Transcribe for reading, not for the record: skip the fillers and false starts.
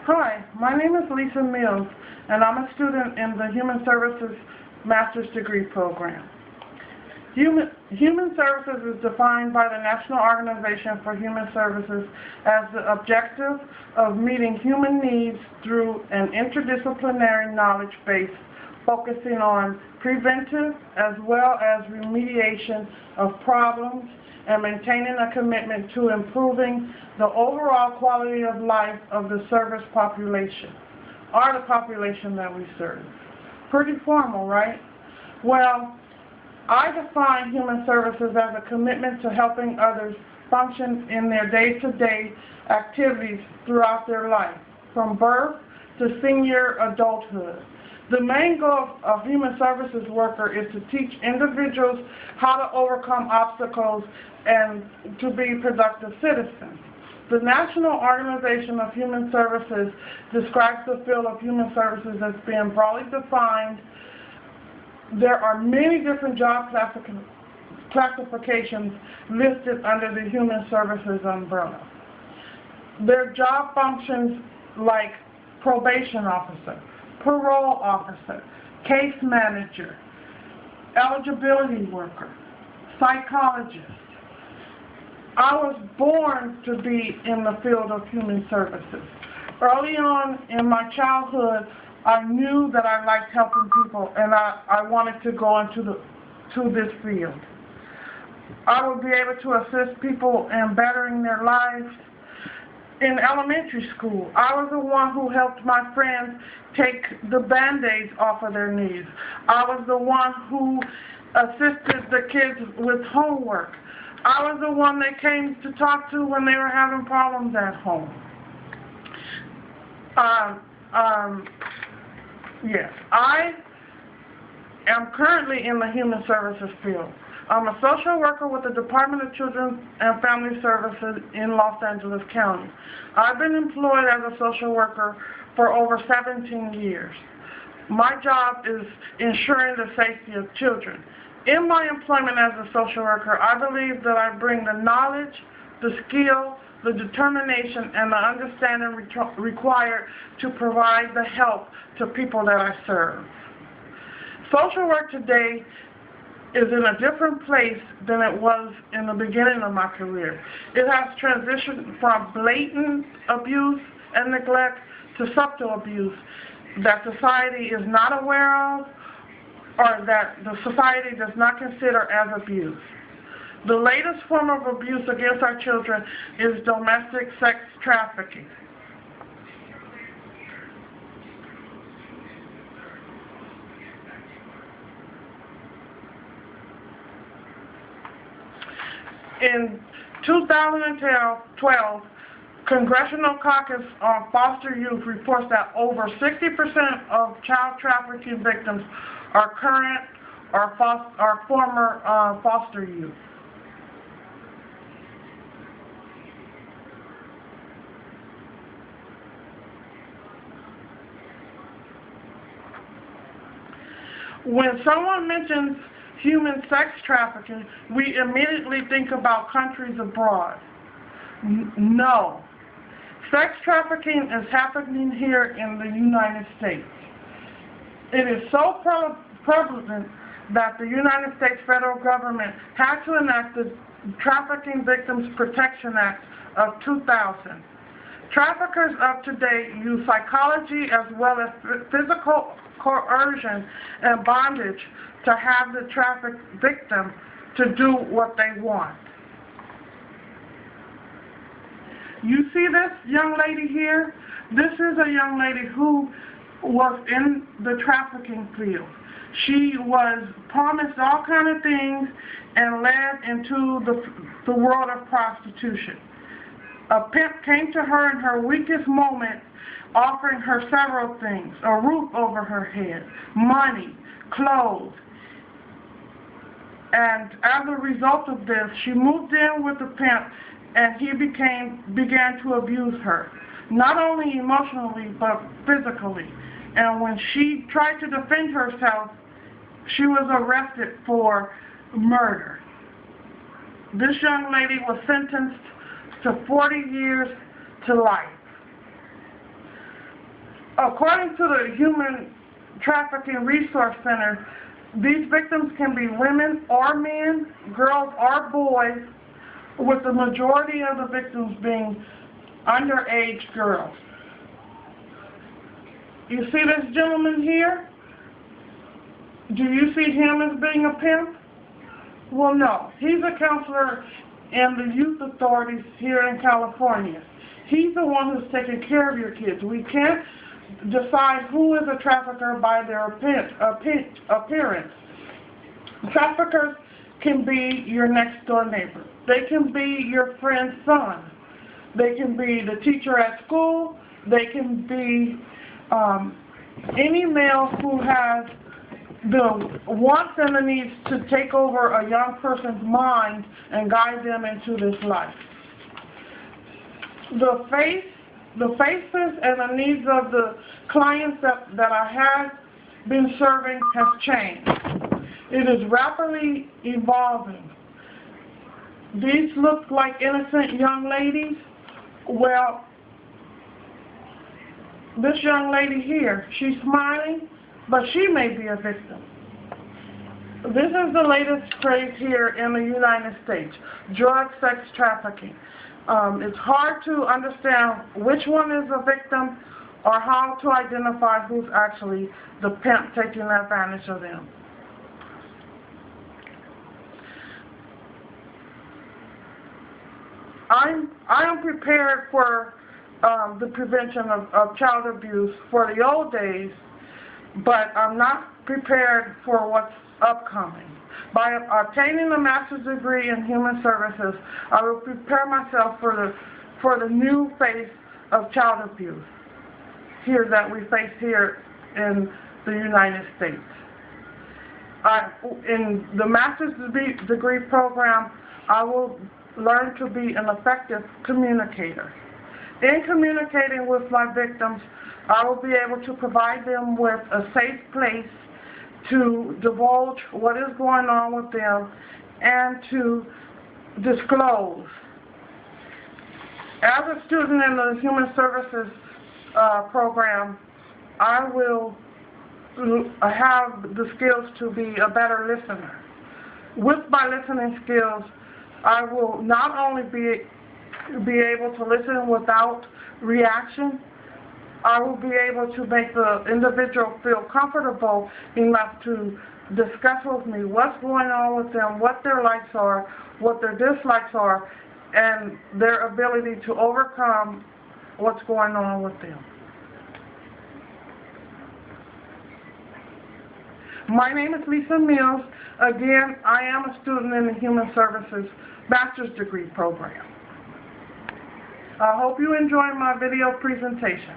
Hi, my name is Lisa Mills, and I'm a student in the Human Services Master's Degree Program. Human Services is defined by the National Organization for Human Services as the objective of meeting human needs through an interdisciplinary knowledge base focusing on preventive as well as remediation of problems and maintaining a commitment to improving the overall quality of life of the service population, or the population that we serve. Pretty formal, right? Well, I define human services as a commitment to helping others function in their day-to-day activities throughout their life, from birth to senior adulthood. The main goal of human services worker is to teach individuals how to overcome obstacles and to be productive citizens. The National Organization of Human Services describes the field of human services as being broadly defined. There are many different job classifications listed under the human services umbrella. There are job functions like probation officer, parole officer, case manager, eligibility worker, psychologist. I was born to be in the field of human services. Early on in my childhood, I knew that I liked helping people, and I wanted to go into this field. I would be able to assist people in bettering their lives. In elementary school, I was the one who helped my friends take the Band-Aids off of their knees. I was the one who assisted the kids with homework. I was the one they came to talk to when they were having problems at home. Yes, I am currently in the human services field. I'm a social worker with the Department of Children and Family Services in Los Angeles County. I've been employed as a social worker for over 17 years. My job is ensuring the safety of children. In my employment as a social worker, I believe that I bring the knowledge, the skill, the determination, and the understanding required to provide the help to people that I serve. Social work today is in a different place than it was in the beginning of my career. It has transitioned from blatant abuse and neglect to subtle abuse that society is not aware of or that the society does not consider as abuse. The latest form of abuse against our children is domestic sex trafficking. In 2012, Congressional Caucus on Foster Youth reports that over 60% of child trafficking victims are current or former foster youth. When someone mentions human sex trafficking, we immediately think about countries abroad. No. Sex trafficking is happening here in the United States. It is so prevalent that the United States federal government had to enact the Trafficking Victims Protection Act of 2000. Traffickers of today use psychology as well as physical coercion and bondage to have the trafficked victim to do what they want. You see this young lady here? This is a young lady who was in the trafficking field. She was promised all kinds of things and led into the world of prostitution. A pimp came to her in her weakest moment, offering her several things: a roof over her head, money, clothes. And as a result of this, she moved in with the pimp, and he began to abuse her, not only emotionally, but physically. And when she tried to defend herself, she was arrested for murder. This young lady was sentenced to 40 years to life. According to the Human Trafficking Resource Center, these victims can be women or men, girls or boys, with the majority of the victims being underage girls. You see this gentleman here? Do you see him as being a pimp? Well, no. He's a counselor in the youth authorities here in California. He's the one who's taking care of your kids. We can't decide who is a trafficker by their appearance. Traffickers can be your next door neighbor. They can be your friend's son. They can be the teacher at school. They can be any male who has the wants and the needs to take over a young person's mind and guide them into this life. The faces and the needs of the clients that I have been serving has changed. It is rapidly evolving. These look like innocent young ladies. Well, this young lady here, she's smiling, but she may be a victim. This is the latest craze here in the United States, drug sex trafficking. It's hard to understand which one is a victim or how to identify who's actually the pimp taking advantage of them. I am prepared for the prevention of child abuse for the old days, but I'm not prepared for what's upcoming. By obtaining a master's degree in human services, I will prepare myself for the new phase of child abuse here that we face here in the United States. In the master's degree program, I will learn to be an effective communicator. In communicating with my victims, I will be able to provide them with a safe place to divulge what is going on with them and to disclose. As a student in the Human Services program, I will have the skills to be a better listener. With my listening skills, I will not only be able to listen without reaction, I will be able to make the individual feel comfortable enough to discuss with me what's going on with them, what their likes are, what their dislikes are, and their ability to overcome what's going on with them. My name is Lisa Mills. Again, I am a student in the Human Services Master's Degree Program. I hope you enjoyed my video presentation.